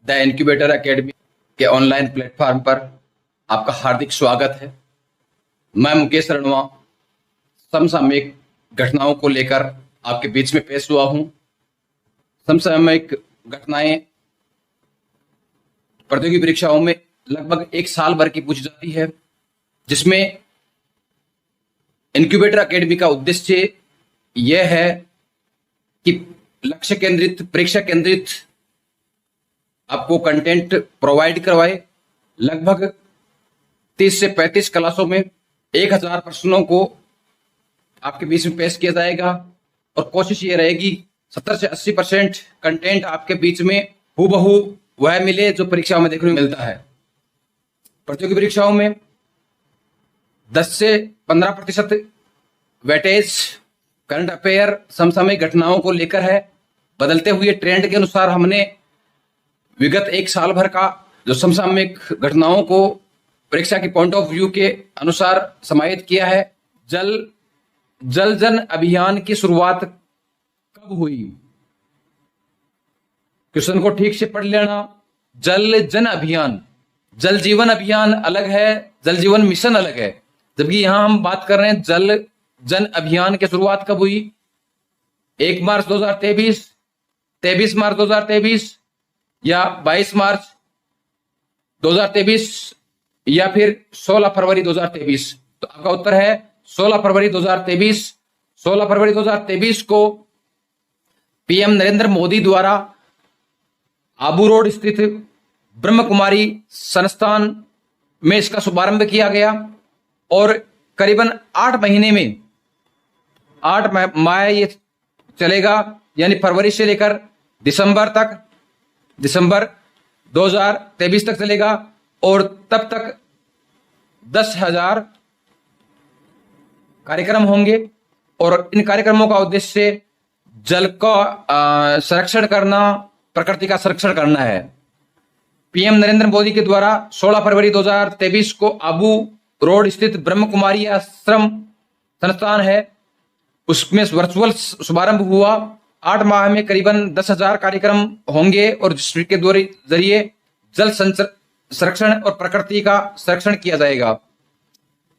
The incubator academy के online platform पर आपका हार्दिक स्वागत है। मैं मुकेश रणवा समसामयिक घटनाओं को लेकर आपके बीच में पेश हुआ हूं। समसामयिक घटनाएं प्रतियोगी परीक्षाओं में लगभग एक साल भर की पूछी जाती है, जिसमें इनक्यूबेटर एकेडमी का उद्देश्य यह है कि लक्ष्य केंद्रित, परीक्षा केंद्रित आपको कंटेंट प्रोवाइड करवाए। लगभग 30 से 35 क्लासों में 1000 प्रश्नों को आपके बीच में पेश किया जाएगा और कोशिश ये रहेगी 70 से 80% कंटेंट आपके बीच में हूबहू वह मिले जो परीक्षाओं में देखने को मिलता है। प्रतियोगी परीक्षाओं में 10 से 15% वेटेज करंट अफेयर, समसामयिक घटनाओं को लेकर है। बदलते हुए ट्रेंड के अनुसार हमने विगत एक साल भर का जो समसामयिक घटनाओं को परीक्षा की पॉइंट ऑफ व्यू के अनुसार समाहित किया है। जल जन अभियान की शुरुआत कब हुई? क्वेश्चन को ठीक से पढ़ लेना। जल जन अभियान, जल जीवन अभियान अलग है, जल जीवन मिशन अलग है, जबकि यहां हम बात कर रहे हैं जल जन अभियान की शुरुआत कब हुई? 1 मार्च 2023, 23 मार्च 2023 या 22 मार्च 2023 या फिर 16 फरवरी 2023? तो आपका उत्तर है 16 फरवरी 2023। 16 फरवरी 2023 को पीएम नरेंद्र मोदी द्वारा आबू रोड स्थित ब्रह्म कुमारी संस्थान में इसका शुभारंभ किया गया और करीबन 8 महीने में 8 माह ये चलेगा, यानी फरवरी से लेकर दिसंबर 2023 तक चलेगा और तब तक 10,000 कार्यक्रम होंगे और इन कार्यक्रमों का उद्देश्य जल का संरक्षण करना, प्रकृति का संरक्षण करना है। पीएम नरेंद्र मोदी के द्वारा 16 फरवरी 2023 को आबू रोड स्थित ब्रह्म कुमारी आश्रम संस्थान है, उसमें वर्चुअल शुभारंभ हुआ। 8 माह में करीबन 10,000 कार्यक्रम होंगे और जिसके जरिए जल संरक्षण और प्रकृति का संरक्षण किया जाएगा,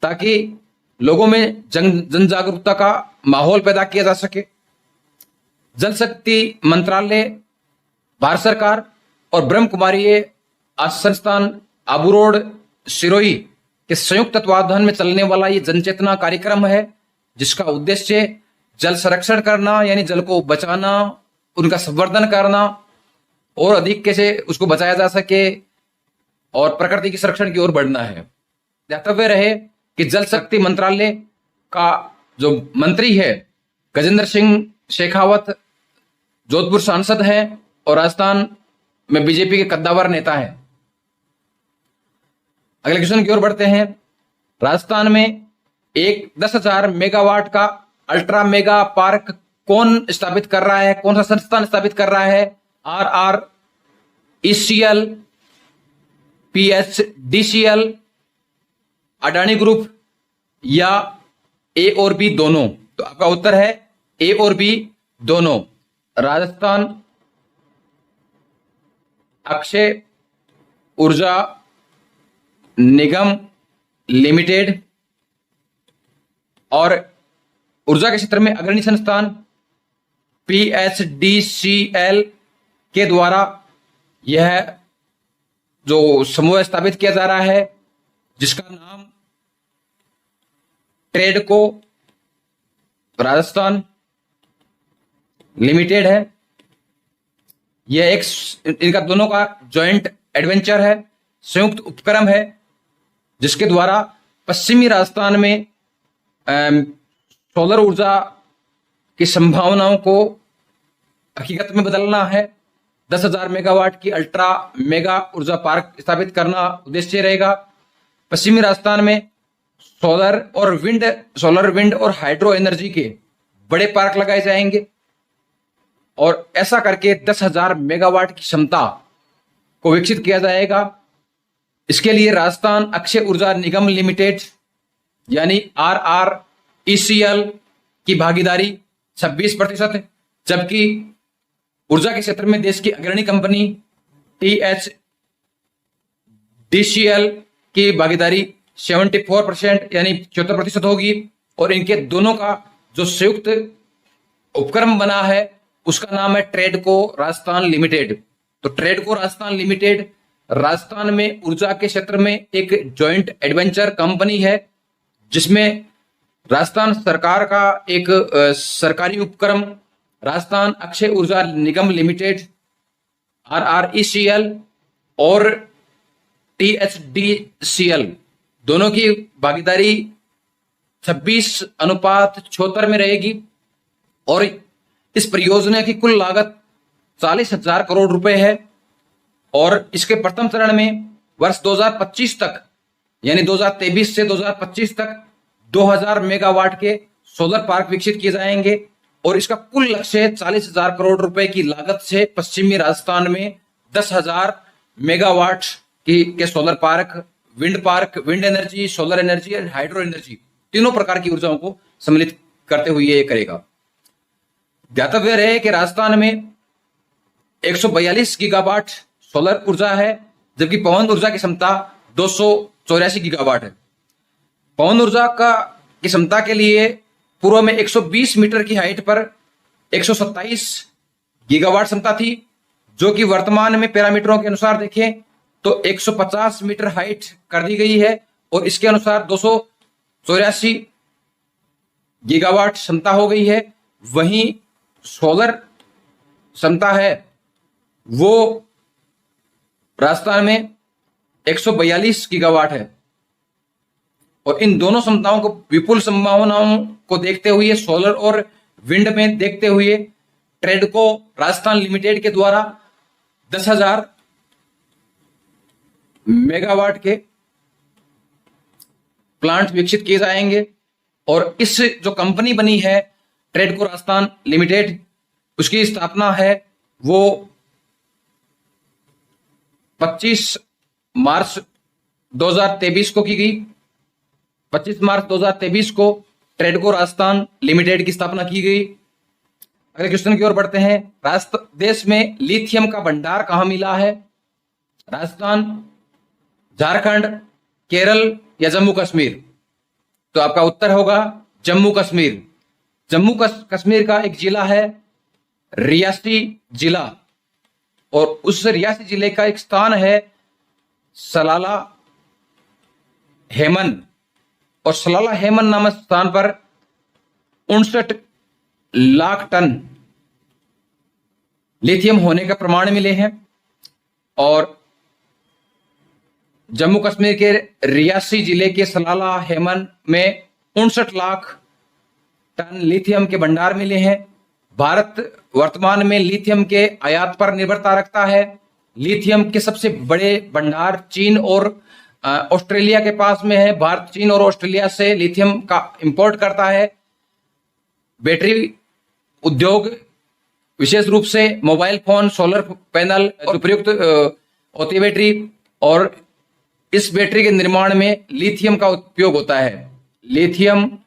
ताकि लोगों में जन जागरूकता का माहौल पैदा किया जा सके। जल शक्ति मंत्रालय, भारत सरकार और ब्रह्म कुमारी संस्थान आबू रोड सिरोही के संयुक्त तत्वावधान में चलने वाला ये जनचेतना कार्यक्रम है, जिसका उद्देश्य जल संरक्षण करना, यानी जल को बचाना, उनका संवर्धन करना और अधिक कैसे उसको बचाया जा सके और प्रकृति के संरक्षण की ओर बढ़ना है। ध्यातव्य रहे कि जल शक्ति मंत्रालय का जो मंत्री है गजेंद्र सिंह शेखावत जोधपुर सांसद हैं और राजस्थान में बीजेपी के कद्दावर नेता हैं। अगले क्वेश्चन की ओर बढ़ते हैं। राजस्थान में 10,000 मेगावाट का अल्ट्रा मेगा पार्क कौन स्थापित कर रहा है? कौन सा संस्थान स्थापित कर रहा है? RRECL, PHDCL, अडानी ग्रुप या ए और बी दोनों? तो आपका उत्तर है ए और बी दोनों। राजस्थान अक्षय ऊर्जा निगम लिमिटेड और ऊर्जा के क्षेत्र में अग्रणी संस्थान PHDCL के द्वारा यह जो समूह स्थापित किया जा रहा है, जिसका नाम ट्रेडको राजस्थान लिमिटेड है। यह इनका दोनों का जॉइंट एडवेंचर है, संयुक्त उपक्रम है, जिसके द्वारा पश्चिमी राजस्थान में सोलर ऊर्जा की संभावनाओं को हकीकत में बदलना है। 10,000 मेगावाट की अल्ट्रा मेगा ऊर्जा पार्क स्थापित करना उद्देश्य रहेगा। पश्चिमी राजस्थान में सोलर विंड और हाइड्रो एनर्जी के बड़े पार्क लगाए जाएंगे और ऐसा करके 10,000 मेगावाट की क्षमता को विकसित किया जाएगा। इसके लिए राजस्थान अक्षय ऊर्जा निगम लिमिटेड यानी RRECL की भागीदारी 26%, जबकि ऊर्जा के क्षेत्र में देश की अग्रणी कंपनी THDCL की भागीदारी 74% यानी 74% होगी, और इनके दोनों का जो संयुक्त उपक्रम बना है उसका नाम है ट्रेडको राजस्थान लिमिटेड। तो ट्रेडको राजस्थान लिमिटेड राजस्थान में ऊर्जा के क्षेत्र में एक जॉइंट एडवेंचर कंपनी है, जिसमें राजस्थान सरकार का एक सरकारी उपक्रम राजस्थान अक्षय ऊर्जा निगम लिमिटेड RRECL और THDCL दोनों की भागीदारी 26:76 में रहेगी, और इस परियोजना की कुल लागत 40,000 करोड़ रुपए है। और इसके प्रथम चरण में वर्ष 2025 तक यानी 2023 से 2025 तक 2000 मेगावाट के सोलर पार्क विकसित किए जाएंगे, और इसका कुल लक्ष्य 40,000 करोड़ रुपए की लागत से पश्चिमी राजस्थान में 10,000 मेगावाट के solar park, wind energy, solar energy और हाइड्रो एनर्जी तीनों प्रकार की ऊर्जाओं को सम्मिलित करते हुए ये करेगा। ध्यातव्य रहे कि राजस्थान में 142 गीगावाट सोलर ऊर्जा है, जबकि पवन ऊर्जा की क्षमता 284 गीगावाट है। पवन ऊर्जा की क्षमता के लिए पूर्व में 120 मीटर की हाइट पर 127 गीगावाट क्षमता थी, जो कि वर्तमान में पैरामीटरों के अनुसार देखें तो 150 मीटर हाइट कर दी गई है, और इसके अनुसार 284 गीगावाट क्षमता हो गई है। वहीं सोलर क्षमता है वो राजस्थान में 142 गीगावाट है, और इन दोनों क्षमताओं को विपुल संभावनाओं को देखते हुए, सोलर और विंड में देखते हुए, ट्रेडको राजस्थान लिमिटेड के द्वारा 10,000 मेगावाट के प्लांट विकसित किए जाएंगे। और इस जो कंपनी बनी है ट्रेडको राजस्थान लिमिटेड, उसकी स्थापना है वो 25 मार्च 2023 को की गई। 25 मार्च 2023 को ट्रेडको राजस्थान लिमिटेड की स्थापना की गई। अगले क्वेश्चन की ओर बढ़ते हैं। देश में लिथियम का भंडार कहां मिला है? राजस्थान, झारखंड, केरल या जम्मू कश्मीर? तो आपका उत्तर होगा जम्मू कश्मीर। जम्मू कश्मीर का एक जिला है रियासी जिला, और उस रियासी जिले का एक स्थान है सलाला हेमन, और सलाला हेमन नामक स्थान पर 59 लाख टन लिथियम होने का प्रमाण मिले हैं। और जम्मू कश्मीर के रियासी जिले के सलाला हेमन में 59 लाख टन लिथियम के भंडार मिले हैं। भारत वर्तमान में लिथियम के आयात पर निर्भरता रखता है। लिथियम के सबसे बड़े भंडार चीन और ऑस्ट्रेलिया के पास में है। भारत चीन और ऑस्ट्रेलिया से लिथियम का इंपोर्ट करता है। बैटरी उद्योग, विशेष रूप से मोबाइल फोन, सोलर पैनल और उपयुक्त होती है बैटरी, और इस बैटरी के निर्माण में लिथियम का उपयोग होता है। लिथियम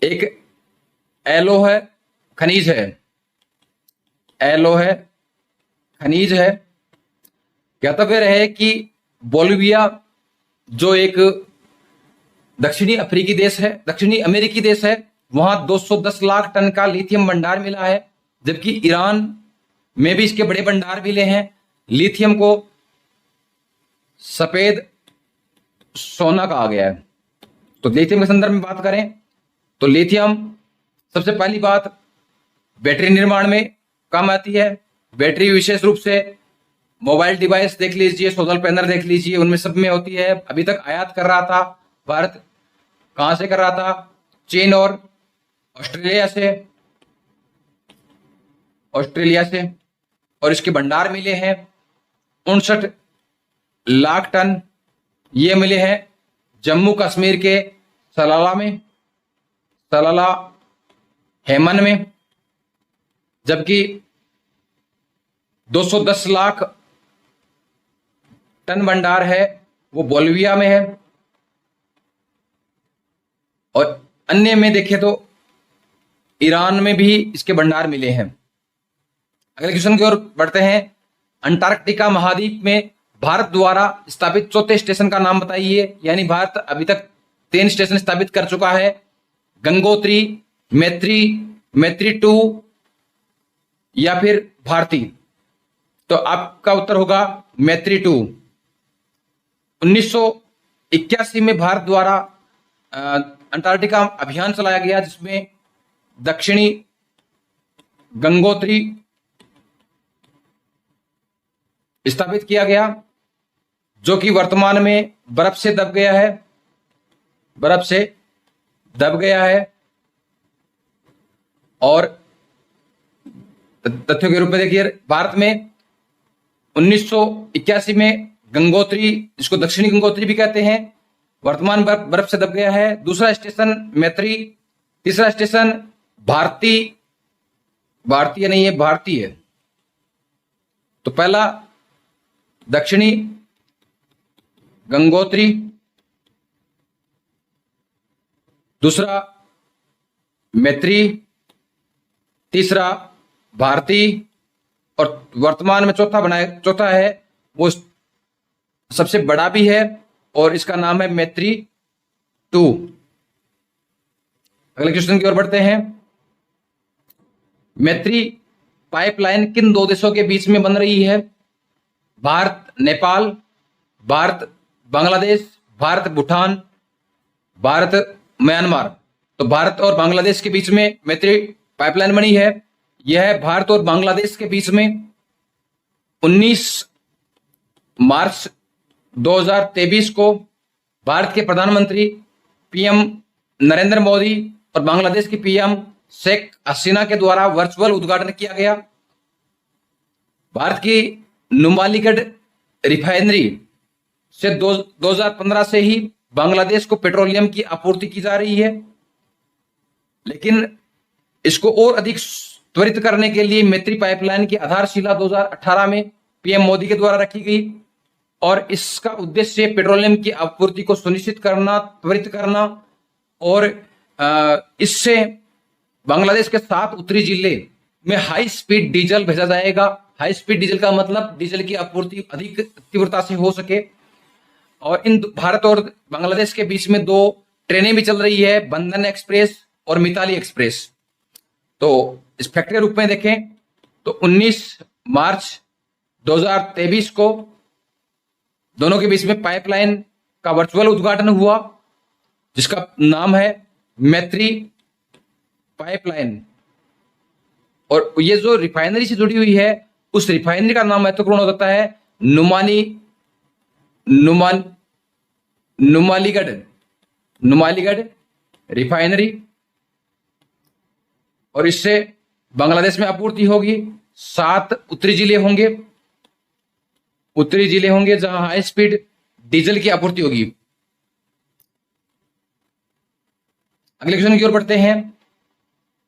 एक एलोह खनिज है, एलोह खनिज है। ज्ञातव्य रहे कि बोलिविया जो एक दक्षिणी अफ्रीकी देश है, दक्षिणी अमेरिकी देश है, वहां 210 लाख टन का लिथियम भंडार मिला है, जबकि ईरान में भी इसके बड़े भंडार मिले हैं। लिथियम को सफेद सोना कहा गया है। तो लिथियम के संदर्भ में बात करें तो लिथियम सबसे पहली बात बैटरी निर्माण में काम आती है। बैटरी विशेष रूप से मोबाइल डिवाइस देख लीजिए, सोलर पैनल देख लीजिए, उनमें सब में होती है। अभी तक आयात कर रहा था भारत, कहां से कर रहा था? चीन और ऑस्ट्रेलिया से, और इसके भंडार मिले हैं 59 लाख टन। ये मिले हैं जम्मू कश्मीर के सलाला में, सलाला हेमन में, जबकि 210 लाख टन भंडार है वो बोलिविया में है। और अन्य में देखें तो ईरान में भी इसके भंडार मिले हैं। अगले क्वेश्चन की ओर बढ़ते हैं। अंटार्कटिका महाद्वीप में भारत द्वारा स्थापित चौथे स्टेशन का नाम बताइए। यानी भारत अभी तक 3 स्टेशन स्थापित कर चुका है, गंगोत्री, मैत्री, मैत्री 2 या फिर भारती। तो आपका उत्तर होगा मैत्री 2। 1981 में भारत द्वारा अंटार्कटिका अभियान चलाया गया, जिसमें दक्षिणी गंगोत्री स्थापित किया गया, जो कि वर्तमान में बर्फ से दब गया है, बर्फ से दब गया है। और तथ्यों के रूप में देखिए, भारत में 1981 में गंगोत्री, जिसको दक्षिणी गंगोत्री भी कहते हैं, वर्तमान बर्फ से दब गया है। दूसरा स्टेशन मैत्री, तीसरा स्टेशन भारती, भारतीय नहीं है, भारतीय है। तो पहला दक्षिणी गंगोत्री, दूसरा मैत्री, तीसरा भारती, और वर्तमान में चौथा है, वो सबसे बड़ा भी है और इसका नाम है मैत्री 2। अगले क्वेश्चन की ओर बढ़ते हैं। मैत्री पाइपलाइन किन 2 देशों के बीच में बन रही है? भारत नेपाल, भारत बांग्लादेश, भारत भूटान, भारत म्यांमार। तो भारत और बांग्लादेश के बीच में मैत्री पाइपलाइन बनी है। यह भारत और बांग्लादेश के बीच में 19 मार्च 2023 को भारत के प्रधानमंत्री पीएम नरेंद्र मोदी और बांग्लादेश की पीएम शेख हसीना के द्वारा वर्चुअल उद्घाटन किया गया। भारत की नुमालीगढ़ रिफाइनरी से 2015 से ही बांग्लादेश को पेट्रोलियम की आपूर्ति की जा रही है, लेकिन इसको और अधिक त्वरित करने के लिए मैत्री पाइपलाइन की आधारशिला 2018 में पीएम मोदी के द्वारा रखी गई, और इसका उद्देश्य पेट्रोलियम की आपूर्ति को सुनिश्चित करना, त्वरित करना, और इससे बांग्लादेश के 7 उत्तरी जिले में हाई स्पीड डीजल भेजा जाएगा। हाई स्पीड डीजल का मतलब डीजल की आपूर्ति अधिक तीव्रता से हो सके। और इन भारत और बांग्लादेश के बीच में 2 ट्रेनें भी चल रही है, बंधन एक्सप्रेस और मिताली एक्सप्रेस। तो इस फैक्ट के रूप में देखें तो 19 मार्च 2023 को दोनों के बीच में पाइपलाइन का वर्चुअल उद्घाटन हुआ, जिसका नाम है मैत्री पाइपलाइन। और ये जो रिफाइनरी से जुड़ी हुई है, उस रिफाइनरी का नाम महत्वपूर्ण हो जाता है नुमालीगढ़ रिफाइनरी, और इससे बांग्लादेश में आपूर्ति होगी। 7 उत्तरी जिले होंगे जहां हाई स्पीड डीजल की आपूर्ति होगी। अगले क्वेश्चन की ओर बढ़ते हैं।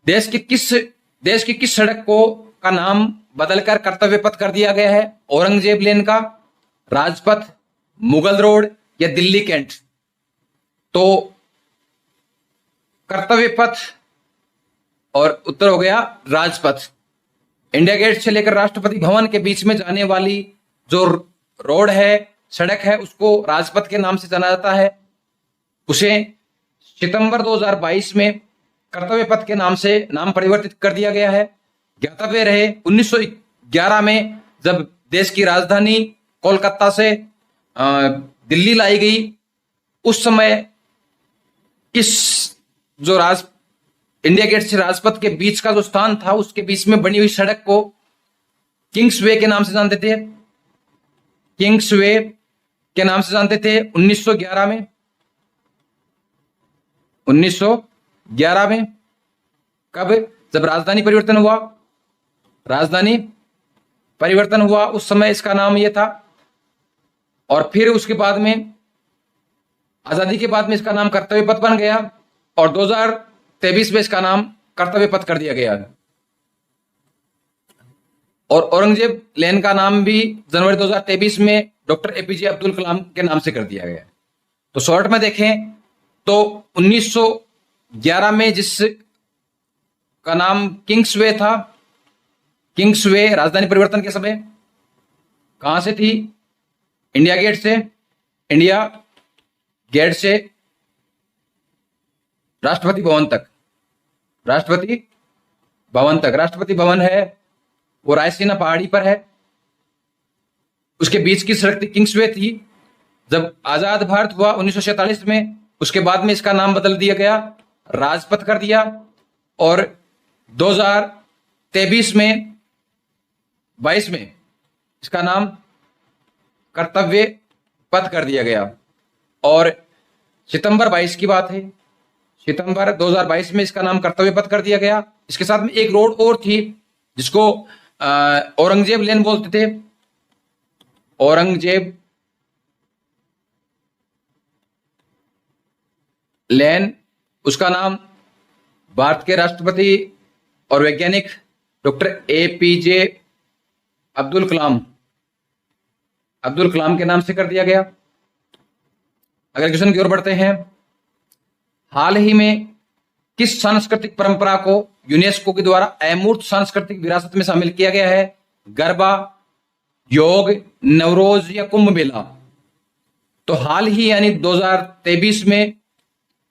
देश की किस सड़क का नाम बदलकर कर्तव्य पथ कर दिया गया है? औरंगजेब लेन का, राजपथ, मुगल रोड या दिल्ली कैंट? तो कर्तव्य पथ, और उत्तर हो गया राजपथ। इंडिया गेट से लेकर राष्ट्रपति भवन के बीच में जाने वाली जो रोड है, सड़क है, उसको राजपथ के नाम से जाना जाता है। उसे सितंबर 2022 में कर्तव्य पथ के नाम से नाम परिवर्तित कर दिया गया है। ज्ञातव्य रहे 1911 में जब देश की राजधानी कोलकाता से दिल्ली लाई गई, उस समय इंडिया गेट से राजपथ के बीच का जो स्थान था, उसके बीच में बनी हुई सड़क को किंग्सवे के नाम से जानते थे। किंग्सवे के नाम से जानते थे 1911 में। 1911 में कब? जब राजधानी परिवर्तन हुआ, उस समय इसका नाम यह था। और फिर उसके बाद में आजादी के बाद में इसका नाम कर्तव्य पथ बन गया, और 2023 में इसका नाम कर्तव्य पथ कर दिया गया। और औरंगजेब लेन का नाम भी जनवरी 2023 में डॉक्टर एपीजे अब्दुल कलाम के नाम से कर दिया गया। तो शॉर्ट में देखें तो 1911 में जिस का नाम किंग्सवे था, किंग्सवे राजधानी परिवर्तन के समय, कहां से थी? इंडिया गेट से, इंडिया गेट से राष्ट्रपति भवन तक, राष्ट्रपति भवन तक। राष्ट्रपति भवन है वो रायसीना पहाड़ी पर है। उसके बीच की सड़क थी किंग्सवे थी। जब आजाद भारत हुआ 1947 में, उसके बाद में इसका नाम बदल दिया गया, राजपथ कर दिया, और 2023 में 22 में इसका नाम कर्तव्य पथ कर दिया गया। और सितंबर 22 की बात है, सितंबर 2022 में इसका नाम कर्तव्य पथ कर दिया गया। इसके साथ में एक रोड और थी जिसको औरंगजेब लेन बोलते थे, औरंगजेब लेन। उसका नाम भारत के राष्ट्रपति और वैज्ञानिक डॉक्टर APJ अब्दुल कलाम के नाम से कर दिया गया। अगर क्वेश्चन की ओर बढ़ते हैं, हाल ही में किस सांस्कृतिक परंपरा को यूनेस्को के द्वारा अमूर्त सांस्कृतिक विरासत में शामिल किया गया है? गरबा, योग, नवरोज या कुंभ मेला? तो हाल ही यानी 2023 में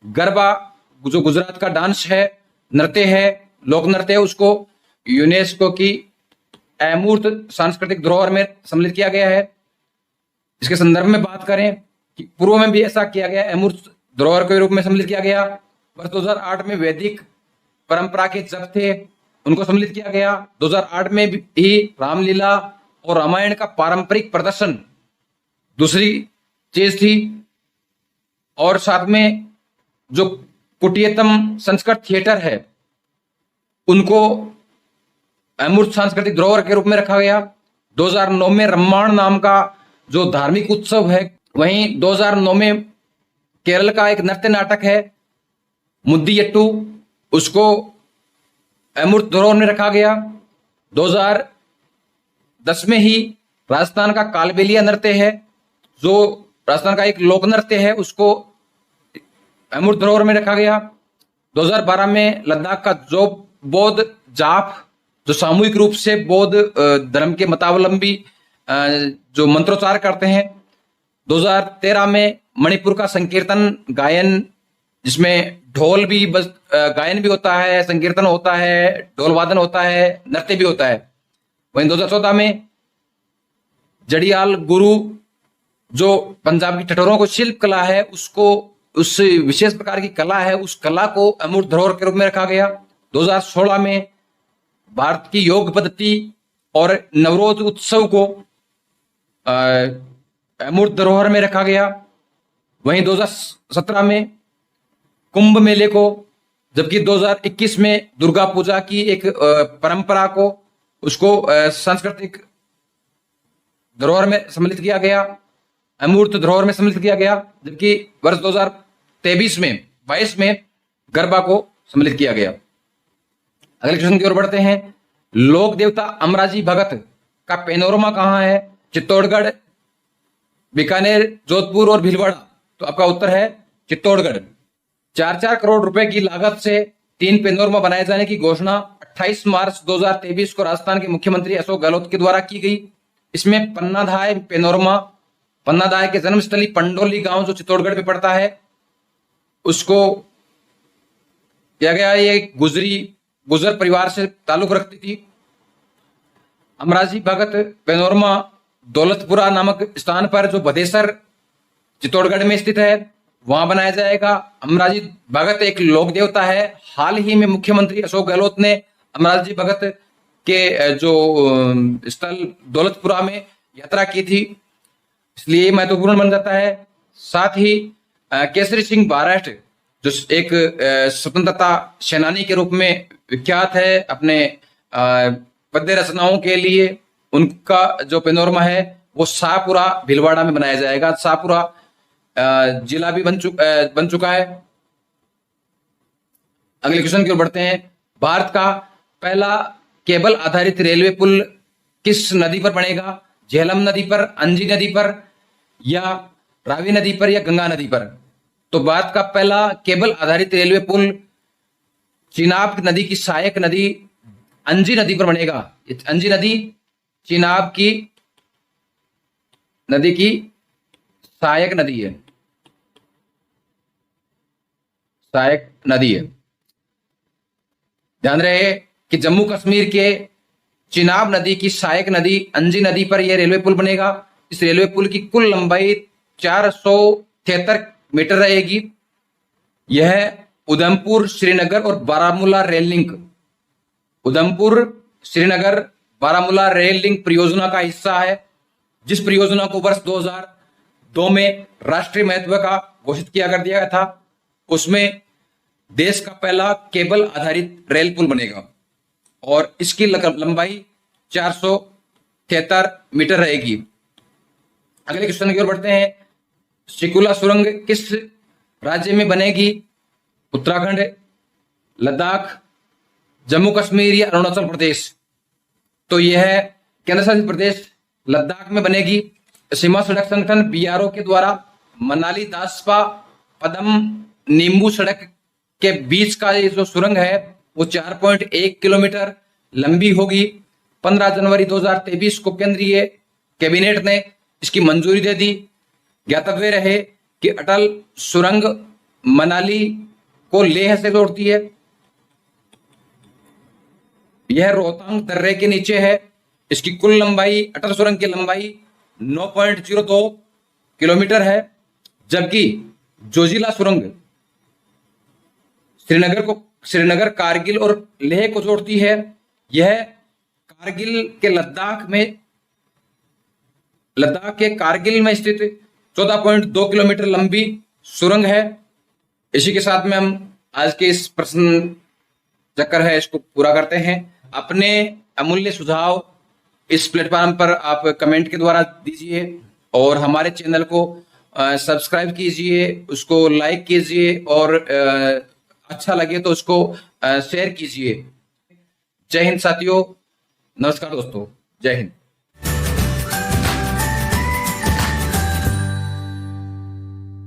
गरबा, जो गुजरात का डांस है, नृत्य है, लोक नृत्य है, उसको यूनेस्को की अमूर्त सांस्कृतिक धरोहर में सम्मिलित किया गया है। इसके संदर्भ में बात करें कि पूर्व में भी ऐसा किया गया, अमूर्त धरोहर के रूप में सम्मिलित किया गया। वर्ष 2008 में वैदिक परंपरा के जप थे, उनको सम्मिलित किया गया। 2008 में ही रामलीला और रामायण का पारंपरिक प्रदर्शन दूसरी चीज थी। और साथ में जो कुटियतम संस्कृत थिएटर है, उनको अमूर्त सांस्कृतिक धरोहर के रूप में रखा गया। 2009 में रम्माण नाम का जो धार्मिक उत्सव है, वहीं 2009 में केरल का एक नृत्य नाटक है मुद्दियट्टू, उसको अमूर्त धरोहर में रखा गया। 2010 में ही राजस्थान का कालबेलिया नृत्य है, जो राजस्थान का एक लोक नृत्य है, उसको अमूर्त धरोहर में रखा गया। 2012 में लद्दाख का जो बौद्ध जाप, जो सामूहिक रूप से बौद्ध धर्म के मतावलंबी जो मंत्रोच्चार करते हैं। 2013 में मणिपुर का संकीर्तन गायन, जिसमें ढोल भी गायन भी होता है, संकीर्तन होता है, ढोल वादन होता है, नृत्य भी होता है। वहीं 2014 में जड़ियाल गुरु, जो पंजाब की ठठोरों को शिल्प कला है, उसको, उस विशेष प्रकार की कला है, उस कला को अमूर्त धरोहर के रूप में रखा गया। 2016 में भारत की योग पद्धति और नवरोज उत्सव को अमूर्त धरोहर में रखा गया। वहीं 2017 में कुंभ मेले को, जबकि 2021 में दुर्गा पूजा की एक परंपरा को, उसको सांस्कृतिक धरोहर में सम्मिलित किया गया, अमूर्त धरोहर में सम्मिलित किया गया। जबकि वर्ष 2023 में 22 में गरबा को सम्मिलित किया गया। अगले क्वेश्चन की ओर बढ़ते हैं। लोक देवता अमराजी भगत का पैनोरमा कहां है? चित्तौड़गढ़, बीकानेर, जोधपुर और भीलवाड़ा? तो आपका उत्तर है चित्तौड़गढ़। 4-4 करोड़ रुपए की लागत से 3 पैनोरमा बनाए जाने की घोषणा 28 मार्च 2023 को राजस्थान के मुख्यमंत्री अशोक गहलोत के द्वारा की गई। इसमें पन्नाधाय पैनोरमा, पन्नाधाय के जन्मस्थली पंडोली गांव जो चित्तौड़गढ़ में पड़ता है, उसको किया गया। ये गुजर परिवार से ताल्लुक रखती थी। अमराजी भगत पैनोरमा दौलतपुरा नामक स्थान पर, जो बधेसर चित्तौड़गढ़ में स्थित है, वहां बनाया जाएगा। अमराजी भगत एक लोक देवता है। हाल ही में मुख्यमंत्री अशोक गहलोत ने अमराजी भगत के जो स्थल दौलतपुरा में यात्रा की थी, इसलिए महत्वपूर्ण बन जाता है। साथ ही केसरी सिंह बारठ, जो एक स्वतंत्रता सेनानी के रूप में विख्यात है अपने पद्य रचनाओं के लिए, उनका जो पैनोरमा है वो शाहपुरा भीलवाड़ा में बनाया जाएगा। शाहपुरा जिला भी बन चुका है। अगले क्वेश्चन की ओर बढ़ते हैं। भारत का पहला केबल आधारित रेलवे पुल किस नदी पर बनेगा? झेलम नदी पर, अंजी नदी पर, या रावी नदी पर, या गंगा नदी पर? तो भारत का पहला केबल आधारित रेलवे पुल चिनाब नदी की सहायक नदी अंजी नदी पर बनेगा। अंजी नदी चिनाब की नदी की सहायक नदी है, सहायक नदी है। ध्यान रहे कि जम्मू कश्मीर के चिनाब नदी की सहायक नदी अंजी नदी पर यह रेलवे पुल बनेगा। इस रेलवे पुल की कुल लंबाई 473 मीटर रहेगी। यह उधमपुर, श्रीनगर और Baramulla rail link, Udhampur, Srinagar, Baramulla rail link परियोजना का हिस्सा है, जिस परियोजना को वर्ष 2002 में राष्ट्रीय महत्व का घोषित किया कर दिया गया था। उसमें देश का पहला केबल आधारित रेल पुल बनेगा और इसकी लंबाई 473 मीटर रहेगी। अगले क्वेश्चन की ओर बढ़ते हैं। सिकुला सुरंग किस राज्य में बनेगी? उत्तराखंड, लद्दाख, जम्मू कश्मीर या अरुणाचल प्रदेश? तो यह केंद्र शासित प्रदेश लद्दाख में बनेगी। सीमा सड़क संगठन बीआरओ के द्वारा मनाली दासपा पदम नींबू सड़क के बीच का ये जो सुरंग है वो 4.1 किलोमीटर लंबी होगी। 15 जनवरी 2023 को केंद्रीय कैबिनेट ने इसकी मंजूरी दे दी। ज्ञातव्य रहे कि अटल सुरंग मनाली को लेह से जोड़ती है। यह रोहतांग दर्रे के नीचे है। इसकी कुल लंबाई, अटल सुरंग की लंबाई 9.02 किलोमीटर है, जबकि जोजिला सुरंग श्रीनगर, कारगिल और लेह को जोड़ती है। यह कारगिल के लद्दाख के कारगिल में स्थित 14.2 किलोमीटर लंबी सुरंग है। इसी के साथ में हम आज के इस प्रश्न चक्कर है इसको पूरा करते हैं। अपने अमूल्य सुझाव इस प्लेटफॉर्म पर आप कमेंट के द्वारा दीजिए और हमारे चैनल को सब्सक्राइब कीजिए, उसको लाइक कीजिए और अच्छा लगे तो उसको शेयर कीजिए। जय हिंद साथियों, नमस्कार दोस्तों, जय हिंद।